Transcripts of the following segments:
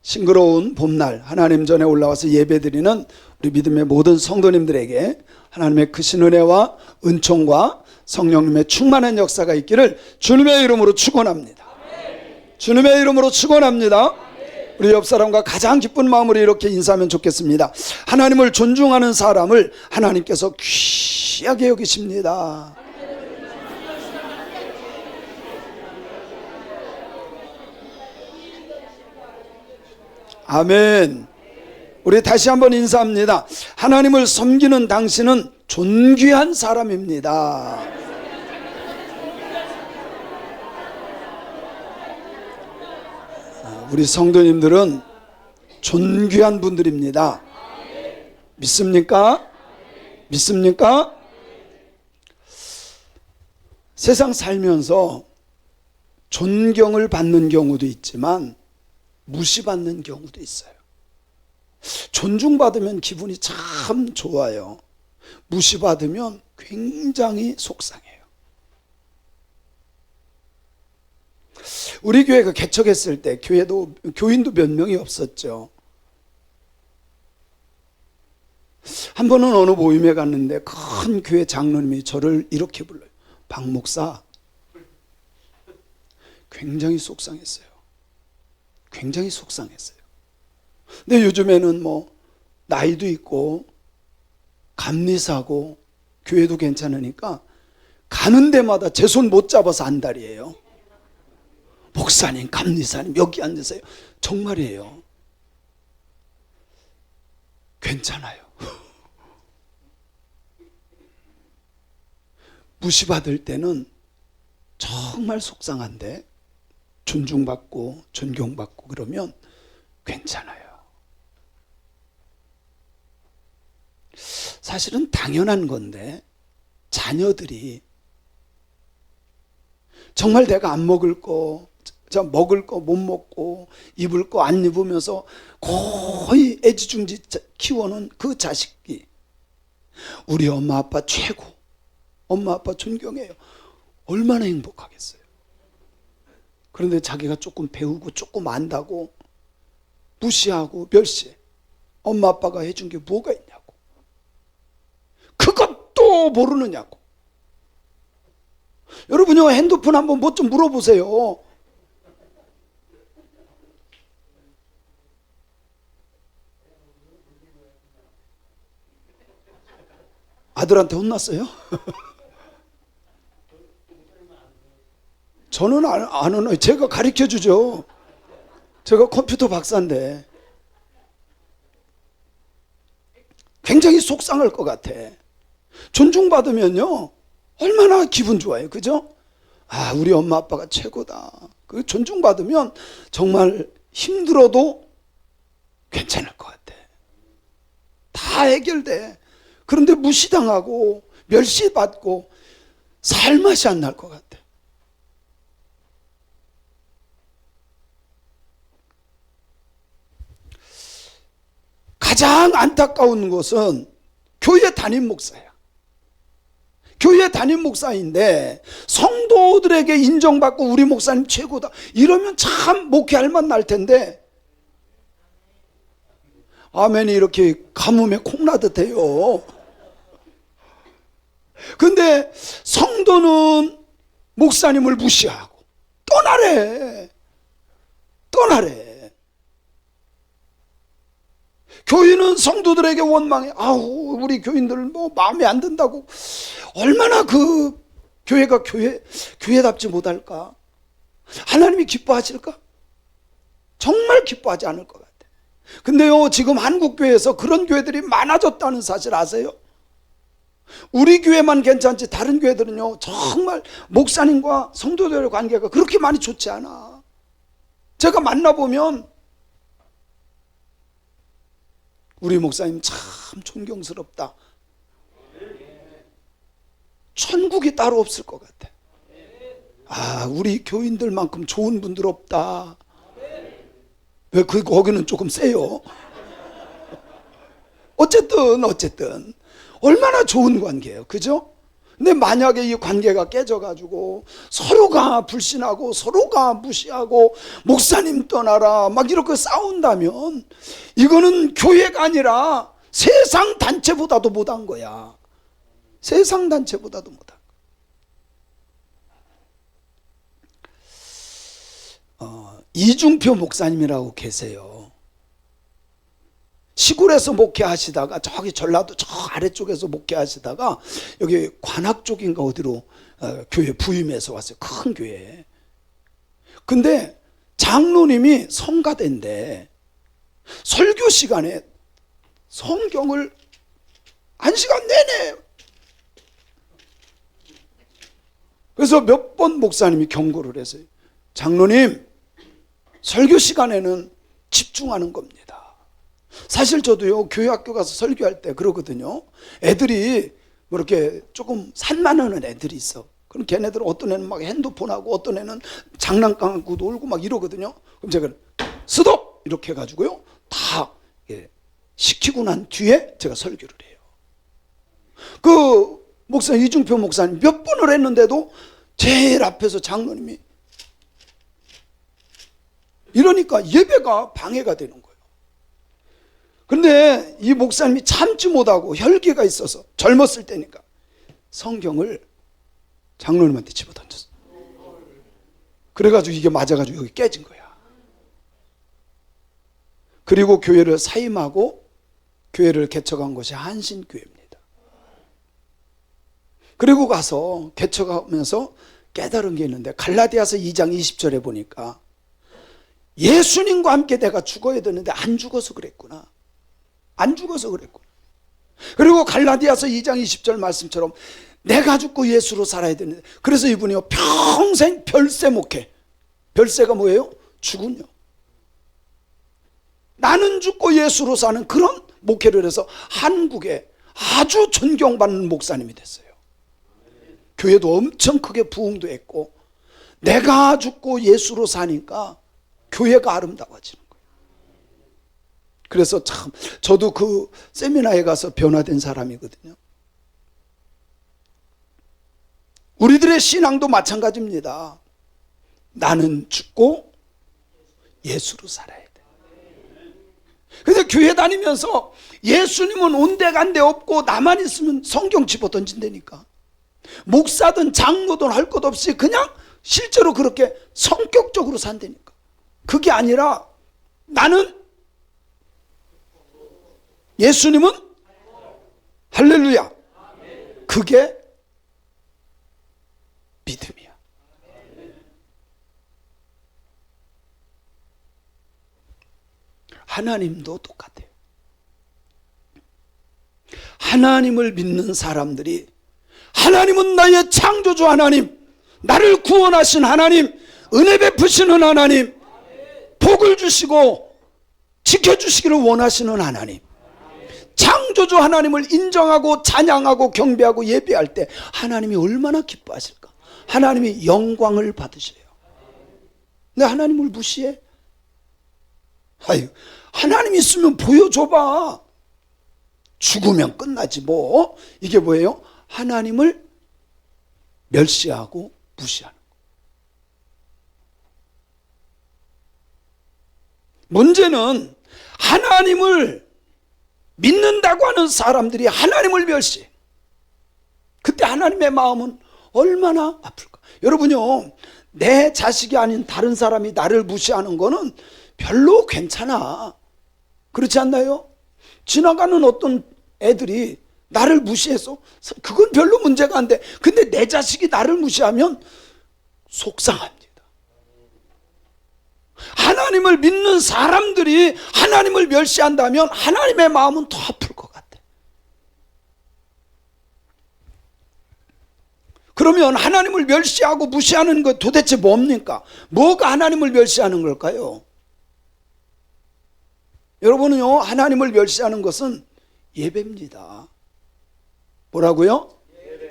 싱그러운 봄날 하나님 전에 올라와서 예배드리는 우리 믿음의 모든 성도님들에게 하나님의 크신 은혜와 은총과 성령님의 충만한 역사가 있기를 주님의 이름으로 축원합니다. 주님의 이름으로 축원합니다. 우리 옆 사람과 가장 기쁜 마음으로 이렇게 인사하면 좋겠습니다. 하나님을 존중하는 사람을 하나님께서 귀하게 여기십니다. 아멘. 우리 다시 한번 인사합니다. 하나님을 섬기는 당신은 존귀한 사람입니다. 우리 성도님들은 존귀한 분들입니다. 믿습니까? 믿습니까? 세상 살면서 존경을 받는 경우도 있지만 무시받는 경우도 있어요. 존중받으면 기분이 참 좋아요. 무시받으면 굉장히 속상해요. 우리 교회가 개척했을 때 교인도 몇 명이 없었죠. 한 번은 어느 모임에 갔는데 큰 교회 장로님이 저를 이렇게 불러요. 박 목사. 굉장히 속상했어요. 굉장히 속상했어요. 근데 요즘에는 나이도 있고 감리사고 교회도 괜찮으니까 가는 데마다 제 손 못 잡아서 안달이에요. 목사님, 감리사님 여기 앉으세요. 정말이에요. 괜찮아요. 무시받을 때는 정말 속상한데 존중받고 존경받고 그러면 괜찮아요. 사실은 당연한 건데 자녀들이 정말 내가 안 먹을 거, 먹을 거 못 먹고 입을 거 안 입으면서 거의 애지중지 키워놓은 그 자식이 우리 엄마 아빠 최고, 엄마 아빠 존경해요. 얼마나 행복하겠어요. 그런데 자기가 조금 배우고 조금 안다고 무시하고 멸시해. 엄마 아빠가 해준 게 뭐가 있냐고. 그것도 모르느냐고. 여러분요, 핸드폰 한번 뭐 좀 물어보세요. 아들한테 혼났어요? 저는 안 혼나요. 제가 가르쳐 주죠. 제가 컴퓨터 박사인데. 굉장히 속상할 것 같아. 존중받으면요 얼마나 기분 좋아요. 그죠? 아, 우리 엄마 아빠가 최고다. 그 존중받으면 정말 힘들어도 괜찮을 것 같아. 다 해결돼. 그런데 무시당하고 멸시받고 살 맛이 안 날 것 같아. 가장 안타까운 것은 교회 담임 목사야. 교회 담임 목사인데 성도들에게 인정받고 우리 목사님 최고다 이러면 참 목회할 맛 날 텐데 아멘이 이렇게 가뭄에 콩나듯 해요. 근데 성도는 목사님을 무시하고 떠나래. 교인은 성도들에게 원망해. 아우, 우리 교인들 마음에 안 든다고. 얼마나 그 교회가 교회답지 못할까? 하나님이 기뻐하실까? 정말 기뻐하지 않을 것 같아. 근데요, 지금 한국 교회에서 그런 교회들이 많아졌다는 사실 아세요? 우리 교회만 괜찮지 다른 교회들은요 정말 목사님과 성도들의 관계가 그렇게 많이 좋지 않아. 제가 만나보면 우리 목사님 참 존경스럽다. 천국이 따로 없을 것 같아. 아, 우리 교인들만큼 좋은 분들 없다. 왜 거기는 조금 세요? 어쨌든 얼마나 좋은 관계예요. 그죠? 근데 만약에 이 관계가 깨져가지고 서로가 불신하고 서로가 무시하고 목사님 떠나라 막 이렇게 싸운다면 이거는 교회가 아니라 세상 단체보다도 못한 거야. 세상 단체보다도 못한 거야. 이중표 목사님이라고 계세요. 시골에서 목회하시다가 저기 전라도 저 아래쪽에서 목회하시다가 여기 관악 쪽인가 어디로 교회 부임해서 왔어요. 큰 교회. 근데 장로님이 성가대인데 설교 시간에 성경을 1시간 내내, 그래서 몇 번 목사님이 경고를 했어요. 장로님, 설교 시간에는 집중하는 겁니다. 사실 저도요, 교회 학교 가서 설교할 때 그러거든요. 애들이 뭐 이렇게 조금 산만하는 애들이 있어. 그럼 걔네들은 어떤 애는 막 핸드폰하고 어떤 애는 장난감 갖고 놀고 막 이러거든요. 그럼 제가 스톱! 이렇게 해가지고요, 다 시키고 난 뒤에 제가 설교를 해요. 그 목사님, 이중표 목사님 몇 번을 했는데도 제일 앞에서 장로님이 이러니까 예배가 방해가 되는 거예요. 근데 이 목사님이 참지 못하고 혈기가 있어서 젊었을 때니까 성경을 장로님한테 집어던졌어. 그래가지고 이게 맞아가지고 여기 깨진 거야. 그리고 교회를 사임하고 교회를 개척한 것이 한신교회입니다. 그리고 가서 개척하면서 깨달은 게 있는데 갈라디아서 2장 20절에 보니까 예수님과 함께 내가 죽어야 되는데 안 죽어서 그랬구나. 안 죽어서 그랬구나. 그리고 갈라디아서 2장 20절 말씀처럼 내가 죽고 예수로 살아야 되는데, 그래서 이분이요 평생 별세 목회. 별세가 뭐예요? 죽은요. 나는 죽고 예수로 사는 그런 목회를 해서 한국에 아주 존경받는 목사님이 됐어요. 교회도 엄청 크게 부흥도 했고, 내가 죽고 예수로 사니까 교회가 아름다워지는 거예요. 그래서 참 저도 그 세미나에 가서 변화된 사람이거든요. 우리들의 신앙도 마찬가지입니다. 나는 죽고 예수로 살아야 돼. 근데 교회 다니면서 예수님은 온데간데 없고 나만 있으면 성경 집어 던진다니까. 목사든 장로든 할 것 없이 그냥 실제로 그렇게 성격적으로 산다니까. 그게 아니라 나는 예수님은 할렐루야. 그게 믿음이야. 하나님도 똑같아요. 하나님을 믿는 사람들이 하나님은 나의 창조주 하나님, 나를 구원하신 하나님, 은혜 베푸시는 하나님, 복을 주시고 지켜주시기를 원하시는 하나님, 창조주 하나님을 인정하고 찬양하고 경배하고 예배할 때 하나님이 얼마나 기뻐하실까? 하나님이 영광을 받으셔요. 근데 하나님을 무시해? 아유, 하나님 있으면 보여줘봐. 죽으면 끝나지 뭐. 이게 뭐예요? 하나님을 멸시하고 무시하는 거. 문제는 하나님을 믿는다고 하는 사람들이 하나님을 멸시해. 그때 하나님의 마음은 얼마나 아플까? 여러분요, 내 자식이 아닌 다른 사람이 나를 무시하는 거는 별로 괜찮아. 그렇지 않나요? 지나가는 어떤 애들이 나를 무시해서 그건 별로 문제가 안 돼. 근데 내 자식이 나를 무시하면 속상합니다. 하나님을 믿는 사람들이 하나님을 멸시한다면 하나님의 마음은 더 아플 것 같아. 그러면 하나님을 멸시하고 무시하는 것 도대체 뭡니까? 뭐가 하나님을 멸시하는 걸까요? 여러분은요, 하나님을 멸시하는 것은 예배입니다. 뭐라고요?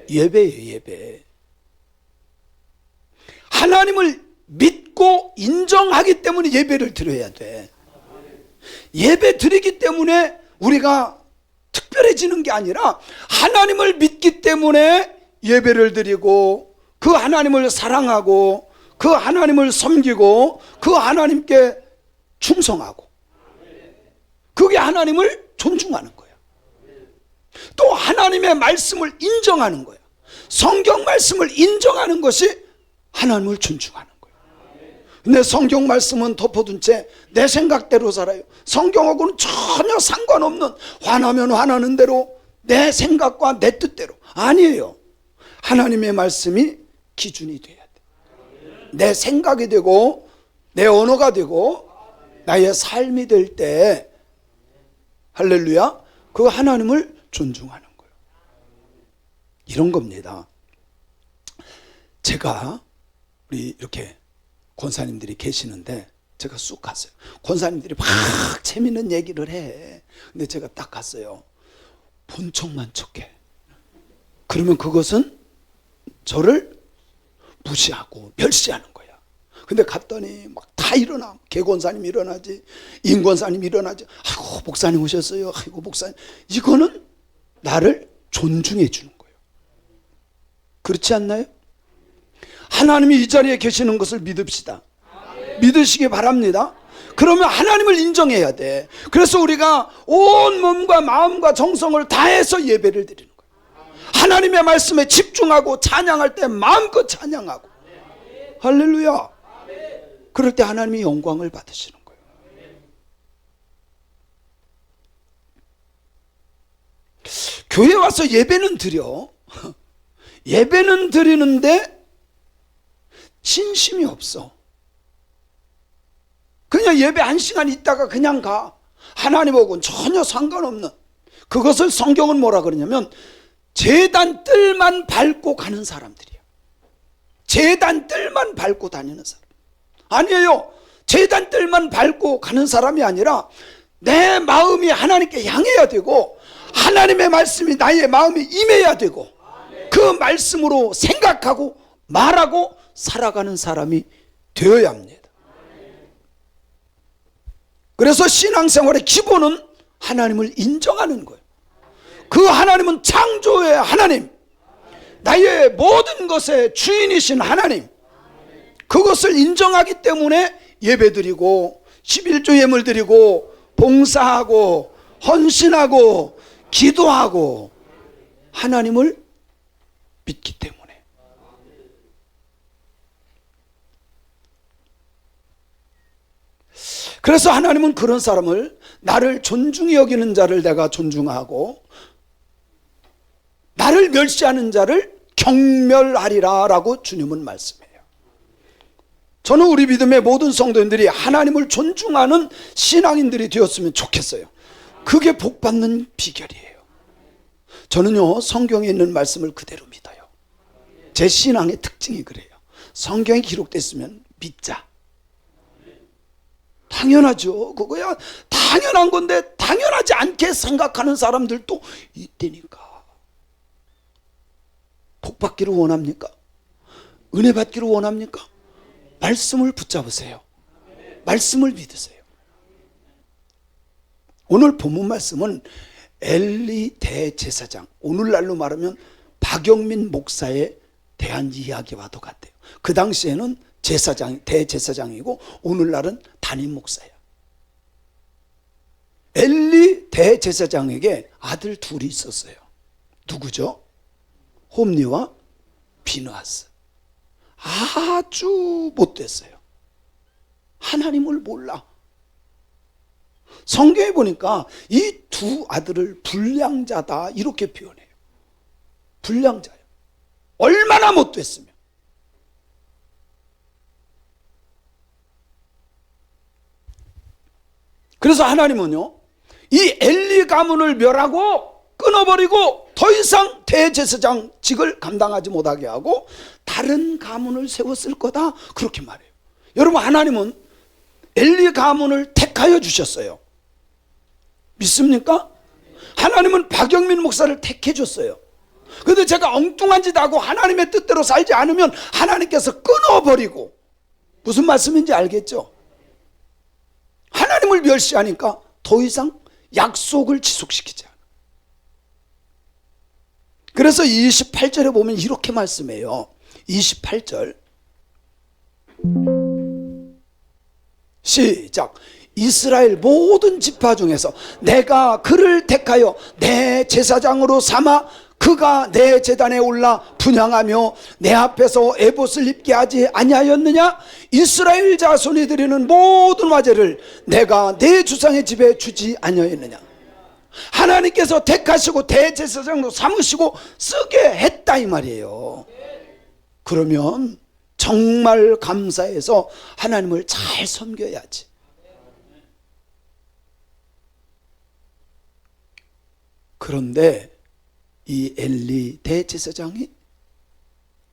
예배예요, 예배. 하나님을 믿고 인정하기 때문에 예배를 드려야 돼. 예배 드리기 때문에 우리가 특별해지는 게 아니라 하나님을 믿기 때문에 예배를 드리고 그 하나님을 사랑하고 그 하나님을 섬기고 그 하나님께 충성하고, 그게 하나님을 존중하는 거야. 또 하나님의 말씀을 인정하는 거야. 성경 말씀을 인정하는 것이 하나님을 존중하는 거야. 근데 성경 말씀은 덮어둔 채 내 생각대로 살아요. 성경하고는 전혀 상관없는, 화나면 화나는 대로 내 생각과 내 뜻대로. 아니에요. 하나님의 말씀이 기준이 돼야 돼. 내 생각이 되고 내 언어가 되고 나의 삶이 될 때, 할렐루야, 그 하나님을 존중하는 거예요. 이런 겁니다. 제가 우리 이렇게 권사님들이 계시는데 제가 쑥 갔어요. 권사님들이 막 재밌는 얘기를 해. 근데 제가 딱 갔어요. 본 척만 척해. 그러면 그것은 저를 무시하고 멸시하는 거야. 근데 갔더니 막 다 일어나. 개권사님 일어나지, 임권사님 일어나지. 아이고 목사님 오셨어요. 아이고 목사님. 이거는 나를 존중해 주는 거예요. 그렇지 않나요? 하나님이 이 자리에 계시는 것을 믿읍시다. 믿으시기 바랍니다. 그러면 하나님을 인정해야 돼. 그래서 우리가 온 몸과 마음과 정성을 다해서 예배를 드리는 거예요. 하나님의 말씀에 집중하고 찬양할 때 마음껏 찬양하고. 할렐루야. 그럴 때 하나님이 영광을 받으시는 거예요. 교회 와서 예배는 드려. 예배는 드리는데 진심이 없어. 그냥 예배 1시간 있다가 그냥 가. 하나님하고는 전혀 상관없는, 그것을 성경은 뭐라 그러냐면 제단 뜰만 밟고 가는 사람들이야. 제단 뜰만 밟고 다니는 사람. 아니에요. 제단 뜰만 밟고 가는 사람이 아니라 내 마음이 하나님께 향해야 되고 하나님의 말씀이 나의 마음에 임해야 되고 그 말씀으로 생각하고 말하고 살아가는 사람이 되어야 합니다. 그래서 신앙생활의 기본은 하나님을 인정하는 거예요. 그 하나님은 창조의 하나님, 나의 모든 것의 주인이신 하나님, 그것을 인정하기 때문에 예배드리고 11조 예물 드리고 봉사하고 헌신하고 기도하고 하나님을 믿기 때문에. 그래서 하나님은 그런 사람을, 나를 존중히 여기는 자를 내가 존중하고 나를 멸시하는 자를 경멸하리라 라고 주님은 말씀해요. 저는 우리 믿음의 모든 성도인들이 하나님을 존중하는 신앙인들이 되었으면 좋겠어요. 그게 복받는 비결이에요. 저는요, 성경에 있는 말씀을 그대로 믿어요. 제 신앙의 특징이 그래요. 성경이 기록됐으면 믿자. 당연하죠. 그거야 당연한 건데 당연하지 않게 생각하는 사람들도 있다니까. 복 받기를 원합니까? 은혜 받기를 원합니까? 말씀을 붙잡으세요. 말씀을 믿으세요. 오늘 본문 말씀은 엘리 대제사장, 오늘날로 말하면 박영민 목사에 대한 이야기와도 같아요. 그 당시에는 대제사장이고 오늘날은 담임 목사야. 엘리 대제사장에게 아들 둘이 있었어요. 누구죠? 홈리와 비느하스. 아주 못됐어요. 하나님을 몰라. 성경에 보니까 이 두 아들을 불량자다 이렇게 표현해요. 불량자예요. 얼마나 못됐으면. 그래서 하나님은요, 이 엘리 가문을 멸하고 끊어버리고 더 이상 대제사장직을 감당하지 못하게 하고 다른 가문을 세웠을 거다, 그렇게 말해요. 여러분, 하나님은 엘리 가문을 택하여 주셨어요. 믿습니까? 하나님은 박영민 목사를 택해 줬어요. 그런데 제가 엉뚱한 짓 하고 하나님의 뜻대로 살지 않으면 하나님께서 끊어버리고, 무슨 말씀인지 알겠죠? 하나님을 멸시하니까 더 이상 약속을 지속시키지 않아. 그래서 28절에 보면 이렇게 말씀해요. 28절 시작. 이스라엘 모든 지파 중에서 내가 그를 택하여 내 제사장으로 삼아 그가 내 제단에 올라 분향하며 내 앞에서 에봇을 입게 하지 아니하였느냐? 이스라엘 자손이 드리는 모든 화제를 내가 내 주상의 집에 주지 아니하였느냐? 하나님께서 택하시고 대제사장으로 삼으시고 쓰게 했다 이 말이에요. 그러면 정말 감사해서 하나님을 잘 섬겨야지. 그런데 이 엘리 대제사장이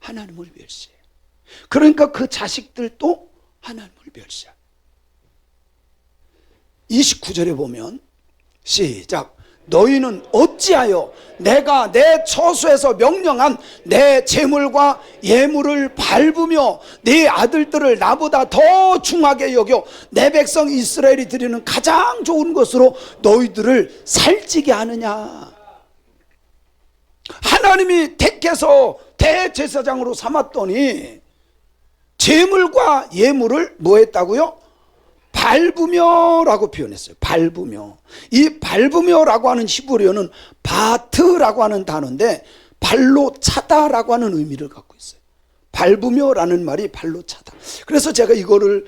하나님을 멸시해. 그러니까 그 자식들도 하나님을 멸시해. 29절에 보면 시작. 너희는 어찌하여 내가 내 처소에서 명령한 내 재물과 예물을 밟으며 네 아들들을 나보다 더 중하게 여겨 내 백성 이스라엘이 드리는 가장 좋은 것으로 너희들을 살찌게 하느냐? 하나님이 택해서 대제사장으로 삼았더니 재물과 예물을 뭐 했다고요? 밟으며라고 표현했어요. 밟으며. 이 밟으며라고 하는 히브리어는 바트라고 하는 단어인데 발로 차다라고 하는 의미를 갖고 있어요. 밟으며라는 말이 발로 차다. 그래서 제가 이거를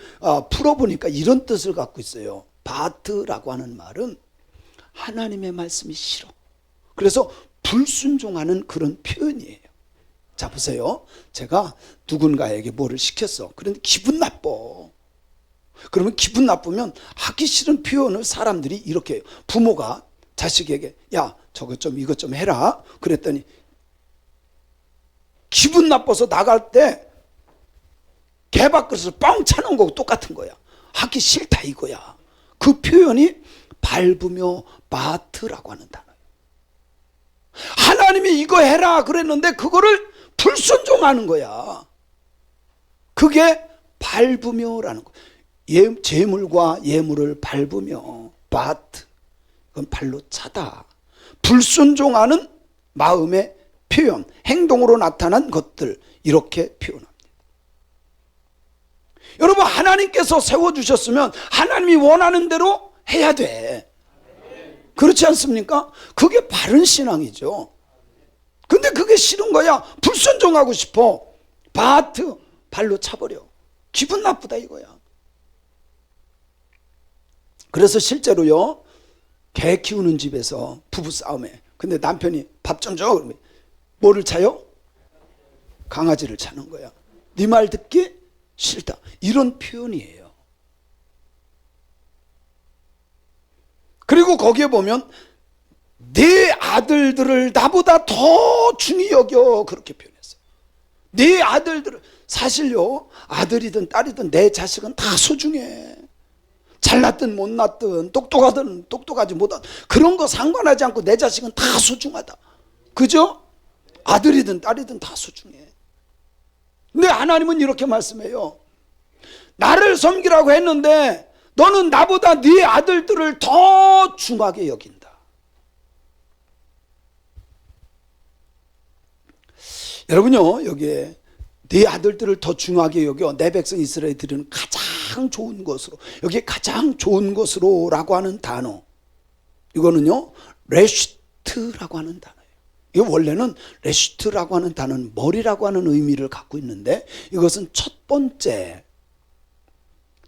풀어보니까 이런 뜻을 갖고 있어요. 바트라고 하는 말은 하나님의 말씀이 싫어. 그래서 불순종하는 그런 표현이에요. 자 보세요. 제가 누군가에게 뭐를 시켰어. 그런데 기분 나빠. 그러면 기분 나쁘면 하기 싫은 표현을 사람들이 이렇게 해요. 부모가 자식에게 야 저것 좀 이것 좀 해라 그랬더니 기분 나빠서 나갈 때 개밥그릇을 뻥 차는 거고 똑같은 거야. 하기 싫다 이거야. 그 표현이 밟으며 바트라고 하는 단어예요. 하나님이 이거 해라 그랬는데 그거를 불순종하는 거야. 그게 밟으며라는 거야. 재물과 예물을 밟으며 바트, 그건 발로 차다. 불순종하는 마음의 표현, 행동으로 나타난 것들 이렇게 표현합니다. 여러분 하나님께서 세워주셨으면 하나님이 원하는 대로 해야 돼. 그렇지 않습니까? 그게 바른 신앙이죠. 근데 그게 싫은 거야. 불순종하고 싶어. 바트, 발로 차버려. 기분 나쁘다 이거야. 그래서 실제로요, 개 키우는 집에서 부부싸움에 근데 남편이 밥 좀 줘 그러면 뭐를 차요? 강아지를 차는 거야. 네 말 듣기 싫다 이런 표현이에요. 그리고 거기에 보면 네 아들들을 나보다 더 중히 여겨 그렇게 표현했어요. 네 아들들을 사실요 아들이든 딸이든 내 자식은 다 소중해. 잘났든 못났든 똑똑하든 똑똑하지 못하든 그런 거 상관하지 않고 내 자식은 다 소중하다. 그죠? 아들이든 딸이든 다 소중해. 근데 하나님은 이렇게 말씀해요. 나를 섬기라고 했는데 너는 나보다 네 아들들을 더 중하게 여긴다. 여러분요 여기에 네 아들들을 더 중하게 여겨 내 백성 이스라엘이 드리는 가장 좋은 것으로, 여기에 가장 좋은 것으로 라고 하는 단어, 이거는요 레시트라고 하는 단어예요. 이거 원래는 레시트라고 하는 단어는 머리라고 하는 의미를 갖고 있는데 이것은 첫 번째,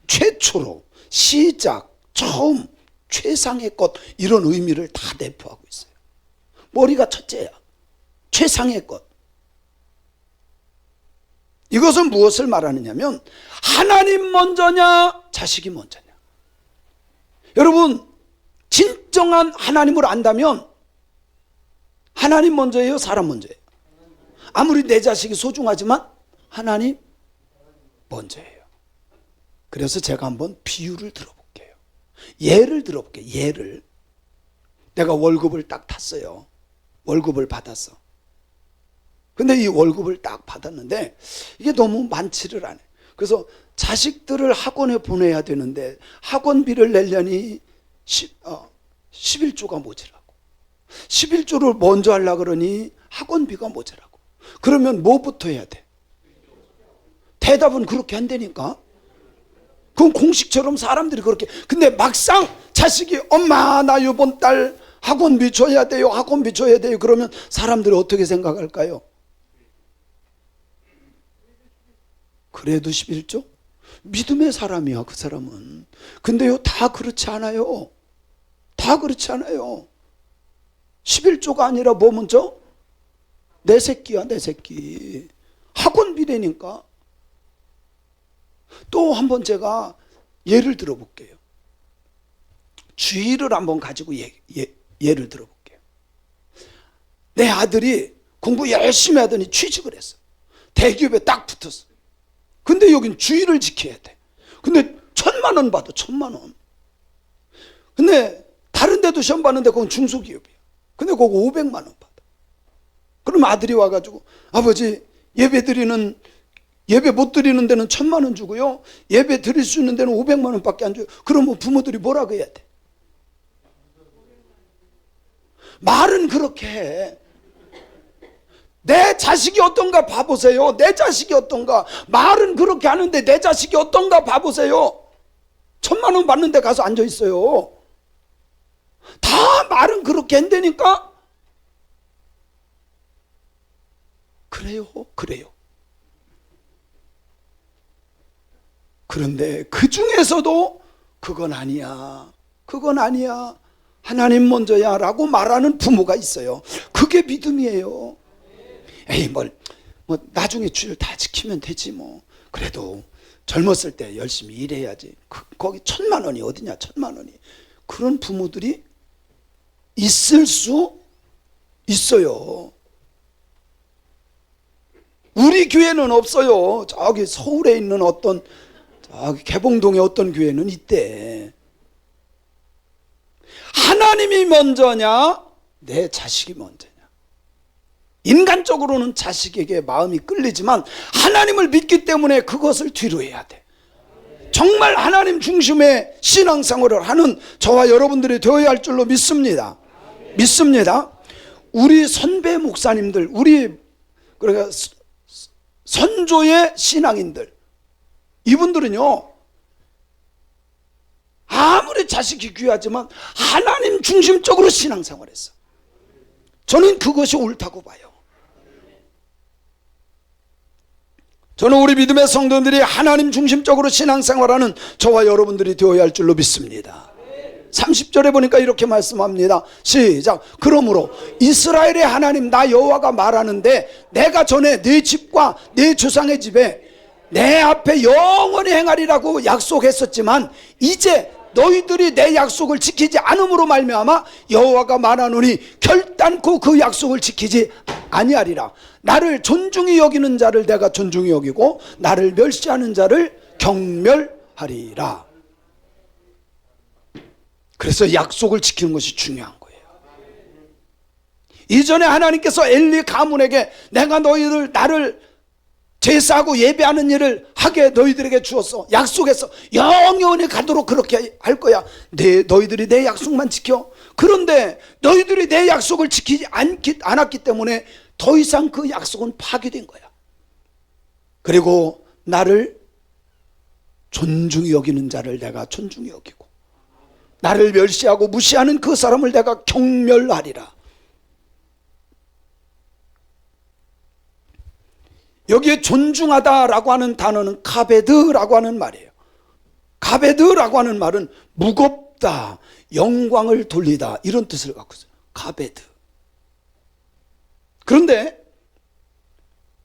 최초로, 시작, 처음, 최상의 것 이런 의미를 다 내포하고 있어요. 머리가 첫째야. 최상의 것. 이것은 무엇을 말하느냐면 하나님 먼저냐 자식이 먼저냐. 여러분 진정한 하나님을 안다면 하나님 먼저예요 사람 먼저예요? 아무리 내 자식이 소중하지만 하나님 먼저예요. 그래서 제가 한번 비유를 들어볼게요. 예를 들어볼게요. 예를 내가 월급을 딱 탔어요. 월급을 받았어. 근데 이 월급을 딱 받았는데 이게 너무 많지를 않아요. 그래서 자식들을 학원에 보내야 되는데 학원비를 내려니 11조가 모자라고. 11조를 먼저 하려고 그러니 학원비가 모자라고. 그러면 뭐부터 해야 돼? 대답은 그렇게 한다니까. 그건 공식처럼 사람들이 그렇게. 근데 막상 자식이 엄마 나 이번 달 학원비 줘야 돼요, 학원비 줘야 돼요, 그러면 사람들이 어떻게 생각할까요? 그래도 11조? 믿음의 사람이야 그 사람은. 근데요 다 그렇지 않아요. 다 그렇지 않아요. 11조가 아니라 뭐 먼저? 내 새끼야, 내 새끼. 학원비라니까. 또 한번 제가 예를 들어볼게요. 주의를 한번 가지고 예를 들어볼게요. 내 아들이 공부 열심히 하더니 취직을 했어. 대기업에 딱 붙었어. 근데 여긴 주의를 지켜야 돼. 근데 1,000만 원 받아, 1,000만 원. 근데 다른 데도 시험 봤는데 그건 중소기업이야. 근데 그거 500만 원 받아. 그럼 아들이 와가지고 아버지 예배 못 드리는 데는 1,000만 원 주고요, 예배 드릴 수 있는 데는 500만 원밖에 안 줘요. 그러면 부모들이 뭐라고 해야 돼? 말은 그렇게 해. 내 자식이 어떤가 봐보세요. 내 자식이 어떤가. 말은 그렇게 하는데 내 자식이 어떤가 봐보세요. 1,000만 원 받는 데 가서 앉아있어요. 다 말은 그렇게 한다니까. 그래요, 그래요. 그런데 그 중에서도 그건 아니야, 그건 아니야, 하나님 먼저야 라고 말하는 부모가 있어요. 그게 믿음이에요. 에이 뭐 나중에 주일 다 지키면 되지 뭐. 그래도 젊었을 때 열심히 일해야지. 거기 1,000만 원이 어디냐, 1,000만 원이. 그런 부모들이 있을 수 있어요. 우리 교회는 없어요. 저기 서울에 있는 어떤 저기 개봉동의 어떤 교회는 있대. 하나님이 먼저냐, 내 자식이 먼저냐. 인간적으로는 자식에게 마음이 끌리지만 하나님을 믿기 때문에 그것을 뒤로 해야 돼. 정말 하나님 중심의 신앙생활을 하는 저와 여러분들이 되어야 할 줄로 믿습니다. 믿습니다. 우리 선배 목사님들, 우리 그러니까 선조의 신앙인들, 이분들은요 아무리 자식이 귀하지만 하나님 중심적으로 신앙생활했어. 저는 그것이 옳다고 봐요. 저는 우리 믿음의 성도들이 하나님 중심적으로 신앙생활하는 저와 여러분들이 되어야 할 줄로 믿습니다. 30절에 보니까 이렇게 말씀합니다. 시작. 그러므로 이스라엘의 하나님 나 여호와가 말하는데 내가 전에 네 집과 네 조상의 집에 내 앞에 영원히 행하리라고 약속했었지만 이제 너희들이 내 약속을 지키지 않음으로 말미암아 여호와가 말하노니 결단코 그 약속을 지키지 아니하리라. 나를 존중히 여기는 자를 내가 존중히 여기고 나를 멸시하는 자를 경멸하리라. 그래서 약속을 지키는 것이 중요한 거예요. 이전에 하나님께서 엘리 가문에게 내가 나를 제사하고 예배하는 일을 하게 너희들에게 주었어. 약속했어. 영원히 가도록 그렇게 할 거야. 너희들이 내 약속만 지켜. 그런데 너희들이 내 약속을 지키지 않았기 때문에 더 이상 그 약속은 파괴된 거야. 그리고 나를 존중히 여기는 자를 내가 존중히 여기고 나를 멸시하고 무시하는 그 사람을 내가 경멸하리라. 여기에 존중하다라고 하는 단어는 카베드라고 하는 말이에요. 카베드라고 하는 말은 무겁다, 영광을 돌리다 이런 뜻을 갖고 있어요. 카베드. 그런데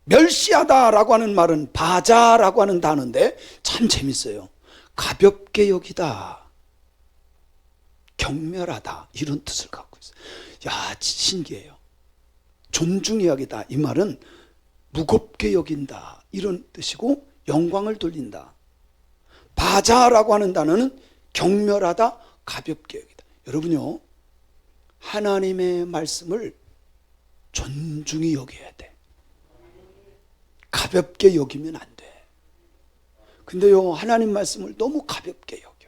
멸시하다라고 하는 말은 바자라고 하는 단어인데 참 재밌어요. 가볍게 여기다, 경멸하다 이런 뜻을 갖고 있어요. 야, 신기해요. 존중히 여기다 이 말은 무겁게 여긴다 이런 뜻이고 영광을 돌린다. 바자라고 하는 단어는 경멸하다, 가볍게 여기다. 여러분요, 하나님의 말씀을 존중히 여겨야 돼. 가볍게 여기면 안 돼. 근데요, 하나님 말씀을 너무 가볍게 여겨.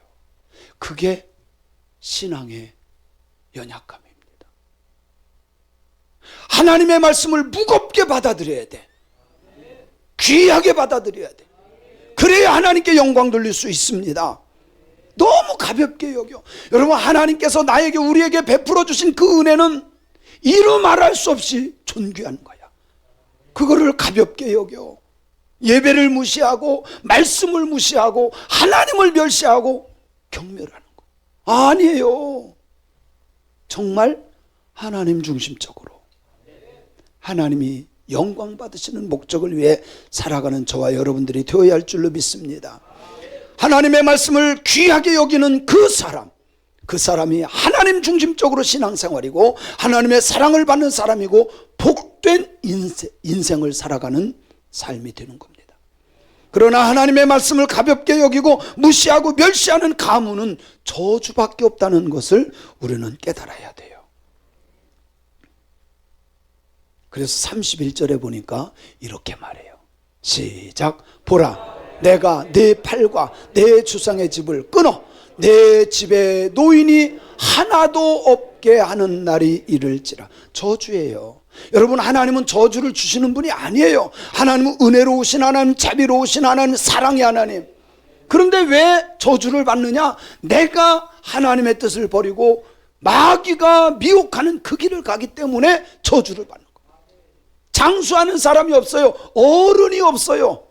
그게 신앙의 연약함입니다. 하나님의 말씀을 무겁게 받아들여야 돼. 귀하게 받아들여야 돼. 그래야 하나님께 영광 돌릴 수 있습니다. 너무 가볍게 여겨. 여러분, 하나님께서 나에게, 우리에게 베풀어 주신 그 은혜는 이루 말할 수 없이 존귀한 거야. 그거를 가볍게 여겨. 예배를 무시하고 말씀을 무시하고 하나님을 멸시하고 경멸하는 거 아니에요. 정말 하나님 중심적으로 하나님이 영광 받으시는 목적을 위해 살아가는 저와 여러분들이 되어야 할 줄로 믿습니다. 하나님의 말씀을 귀하게 여기는 그 사람이 하나님 중심적으로 신앙생활이고 하나님의 사랑을 받는 사람이고 복된 인생을 살아가는 삶이 되는 겁니다. 그러나 하나님의 말씀을 가볍게 여기고 무시하고 멸시하는 가문은 저주밖에 없다는 것을 우리는 깨달아야 돼요. 그래서 31절에 보니까 이렇게 말해요. 시작. 보라, 내가 내 팔과 내 주상의 집을 끊어 내 집에 노인이 하나도 없게 하는 날이 이를지라. 저주예요. 여러분, 하나님은 저주를 주시는 분이 아니에요. 하나님은 은혜로우신 하나님, 자비로우신 하나님, 사랑의 하나님. 그런데 왜 저주를 받느냐? 내가 하나님의 뜻을 버리고 마귀가 미혹하는 그 길을 가기 때문에 저주를 받는 거예요. 장수하는 사람이 없어요. 어른이 없어요.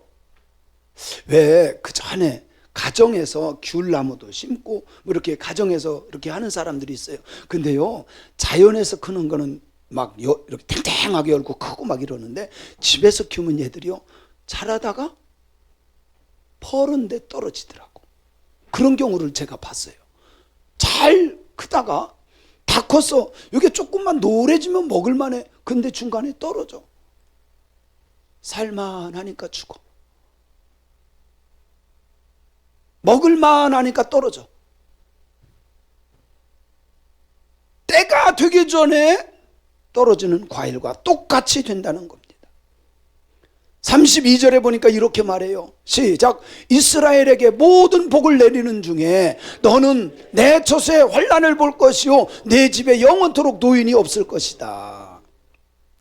왜 그 전에 가정에서 귤나무도 심고 뭐 이렇게 가정에서 이렇게 하는 사람들이 있어요. 근데요, 자연에서 크는 거는 막 이렇게 탱탱하게 열고 크고 막 이러는데 집에서 키우면 얘들이요, 자라다가 퍼런데 떨어지더라고. 그런 경우를 제가 봤어요. 잘 크다가 다 컸어. 이게 조금만 노래지면 먹을만해. 근데 중간에 떨어져. 살만하니까 죽어. 먹을만하니까 떨어져. 때가 되기 전에 떨어지는 과일과 똑같이 된다는 겁니다. 32절에 보니까 이렇게 말해요. 시작. 이스라엘에게 모든 복을 내리는 중에 너는 내 처소에 환난을 볼 것이요 내 집에 영원토록 노인이 없을 것이다.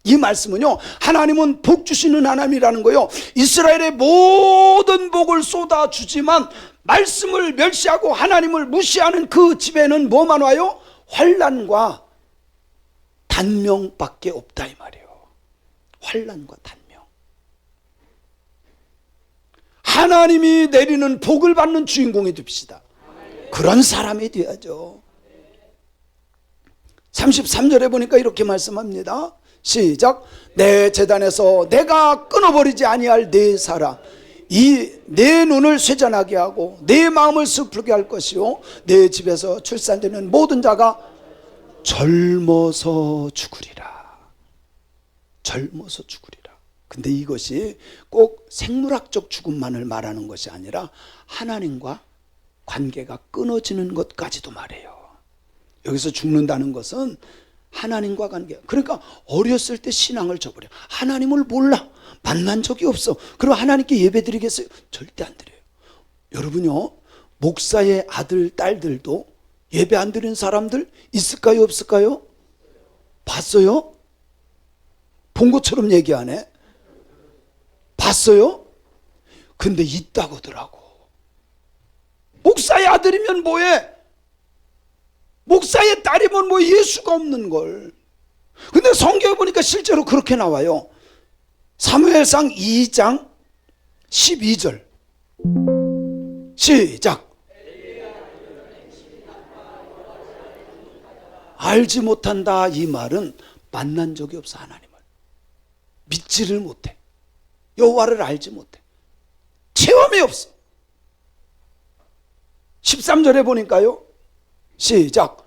이 말씀은요, 하나님은 복 주시는 하나님이라는 거예요. 이스라엘의 모든 복을 쏟아주지만 말씀을 멸시하고 하나님을 무시하는 그 집에는 뭐만 와요? 환난과 단명밖에 없다 이 말이에요. 환난과 단명. 하나님이 내리는 복을 받는 주인공이 됩시다. 그런 사람이 돼야죠. 33절에 보니까 이렇게 말씀합니다. 시작. 내 제단에서 내가 끊어버리지 아니할 내 사랑, 이 내 눈을 쇠잔하게 하고 내 마음을 슬프게 할 것이요 내 집에서 출산되는 모든 자가 젊어서 죽으리라. 젊어서 죽으리라. 근데 이것이 꼭 생물학적 죽음만을 말하는 것이 아니라 하나님과 관계가 끊어지는 것까지도 말해요. 여기서 죽는다는 것은 하나님과 관계. 그러니까 어렸을 때 신앙을 저버려. 하나님을 몰라. 만난 적이 없어. 그럼 하나님께 예배 드리겠어요? 절대 안 드려요. 여러분요, 목사의 아들, 딸들도 예배 안 드리는 사람들 있을까요? 없을까요? 봤어요? 본 것처럼 얘기 안 해? 봤어요? 근데 있다고 하더라고. 목사의 아들이면 뭐해? 목사의 딸이면 뭐 예수가 없는 걸. 근데 성경에 보니까 실제로 그렇게 나와요. 사무엘상 2장 12절 시작. 알지 못한다 이 말은 만난 적이 없어. 하나님을 믿지를 못해. 여호와를 알지 못해. 체험이 없어. 13절에 보니까요, 시작.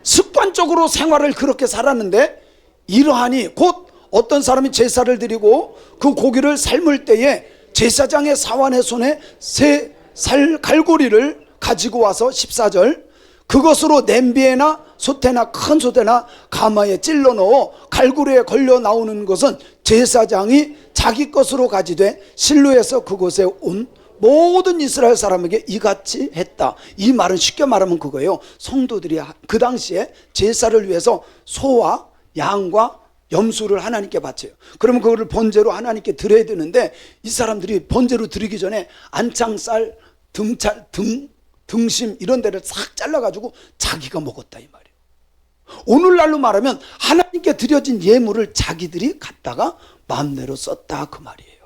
습관적으로 생활을 그렇게 살았는데 이러하니 곧 어떤 사람이 제사를 드리고 그 고기를 삶을 때에 제사장의 사환의 손에 새 살 갈고리를 가지고 와서 14절 그것으로 냄비에나 솥에나 큰 솥에나 가마에 찔러 넣어 갈고리에 걸려 나오는 것은 제사장이 자기 것으로 가지되 실로에서 그곳에 온 모든 이스라엘 사람에게 이같이 했다. 이 말은 쉽게 말하면 그거예요. 성도들이 그 당시에 제사를 위해서 소와 양과 염소를 하나님께 바쳐요. 그러면 그거를 번제로 하나님께 드려야 되는데 이 사람들이 번제로 드리기 전에 안창살, 등심 이런 데를 싹 잘라가지고 자기가 먹었다 이 말이에요. 오늘날로 말하면 하나님께 드려진 예물을 자기들이 갖다가 마음대로 썼다 그 말이에요.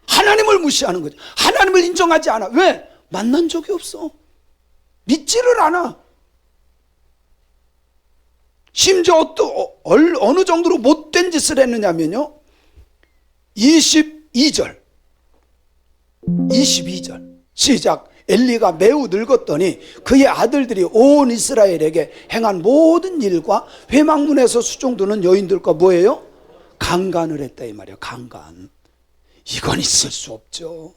하나님을 무시하는 거죠. 하나님을 인정하지 않아. 왜? 만난 적이 없어. 믿지를 않아. 심지어 어느 정도로 못된 짓을 했느냐면요, 22절 시작. 엘리가 매우 늙었더니 그의 아들들이 온 이스라엘에게 행한 모든 일과 회막문에서 수종드는 여인들과 뭐예요? 강간을 했다 이 말이에요. 강간. 이건 있을 수 없죠.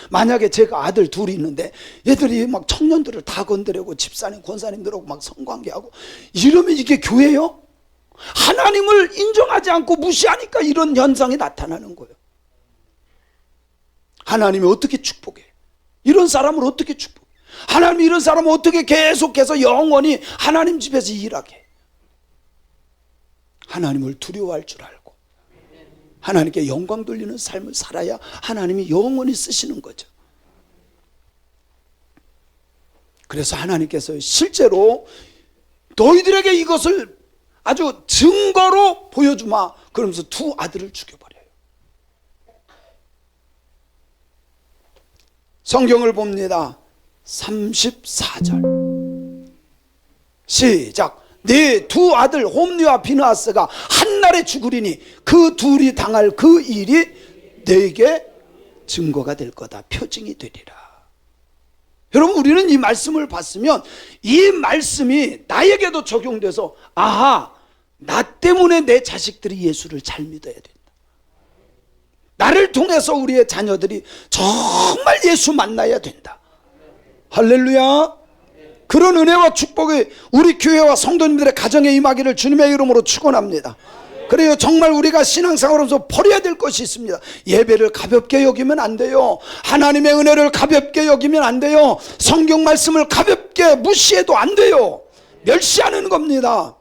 만약에 제가 아들 둘이 있는데 얘들이 막 청년들을 다 건드리고 집사님 권사님들하고 막 성관계하고 이러면 이게 교회요? 하나님을 인정하지 않고 무시하니까 이런 현상이 나타나는 거예요. 하나님이 어떻게 축복해? 이런 사람을 어떻게 축복해? 하나님이 이런 사람을 어떻게 계속해서 영원히 하나님 집에서 일하게 해? 하나님을 두려워할 줄 알고 하나님께 영광 돌리는 삶을 살아야 하나님이 영원히 쓰시는 거죠. 그래서 하나님께서 실제로 너희들에게 이것을 아주 증거로 보여주마 그러면서 두 아들을 죽여버려요. 성경을 봅니다. 34절 시작. 네 두 아들 홈리와 비느하스가 한날에 죽으리니 그 둘이 당할 그 일이 네게 증거가 될 거다. 표징이 되리라. 여러분, 우리는 이 말씀을 봤으면 이 말씀이 나에게도 적용돼서 아하, 나 때문에 내 자식들이 예수를 잘 믿어야 된다. 나를 통해서 우리의 자녀들이 정말 예수 만나야 된다. 할렐루야. 그런 은혜와 축복이 우리 교회와 성도님들의 가정에 임하기를 주님의 이름으로 축원합니다. 그래요. 정말 우리가 신앙생활하면서 버려야 될 것이 있습니다. 예배를 가볍게 여기면 안 돼요. 하나님의 은혜를 가볍게 여기면 안 돼요. 성경 말씀을 가볍게 무시해도 안 돼요. 멸시하는 겁니다.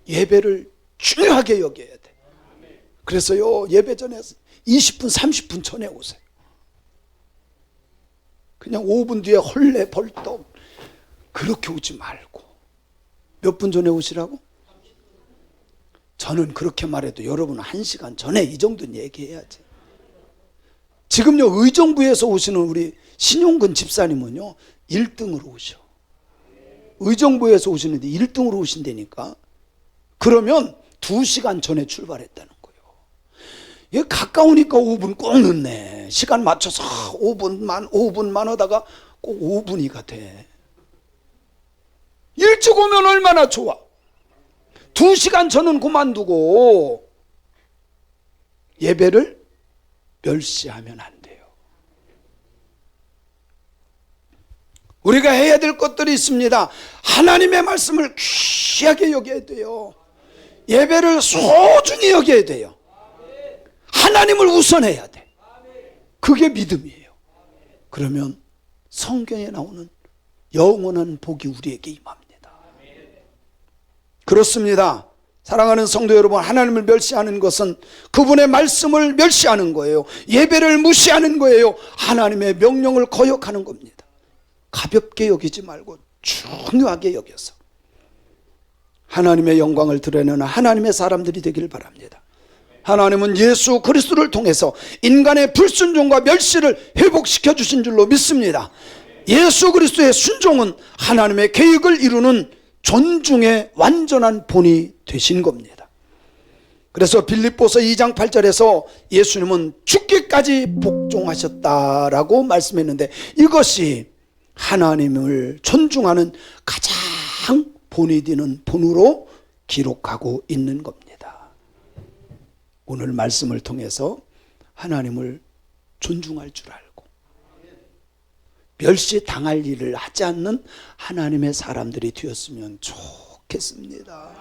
예배를 중요하게 여겨야 돼. 그래서요, 예배 전에 20분 30분 전에 오세요. 그냥 5분 뒤에 헐레 벌떡 그렇게 오지 말고. 몇 분 전에 오시라고? 저는 그렇게 말해도 여러분은 1시간 전에 이 정도는 얘기해야지. 지금요, 의정부에서 오시는 우리 신용근 집사님은요 1등으로 오셔. 의정부에서 오시는데 1등으로 오신다니까. 그러면 2시간 전에 출발했다는 거예요. 이게 가까우니까 5분 꼭 늦네. 시간 맞춰서 5분만 하다가 꼭 5분이가 돼. 일찍 오면 얼마나 좋아. 2시간 전은 그만두고 예배를 멸시하면 안 돼요. 우리가 해야 될 것들이 있습니다. 하나님의 말씀을 귀하게 여겨야 돼요. 예배를 소중히 여겨야 돼요. 하나님을 우선해야 돼. 그게 믿음이에요. 그러면 성경에 나오는 영원한 복이 우리에게 임합니다. 그렇습니다. 사랑하는 성도 여러분, 하나님을 멸시하는 것은 그분의 말씀을 멸시하는 거예요. 예배를 무시하는 거예요. 하나님의 명령을 거역하는 겁니다. 가볍게 여기지 말고 중요하게 여겨서 하나님의 영광을 드러내는 하나님의 사람들이 되길 바랍니다. 하나님은 예수 그리스도를 통해서 인간의 불순종과 멸시를 회복시켜 주신 줄로 믿습니다. 예수 그리스도의 순종은 하나님의 계획을 이루는 존중의 완전한 본이 되신 겁니다. 그래서 빌립보서 2장 8절에서 예수님은 죽기까지 복종하셨다라고 말씀했는데 이것이 하나님을 존중하는 가장 본이 되는 본으로 기록하고 있는 겁니다. 오늘 말씀을 통해서 하나님을 존중할 줄 알고 멸시당할 일을 하지 않는 하나님의 사람들이 되었으면 좋겠습니다.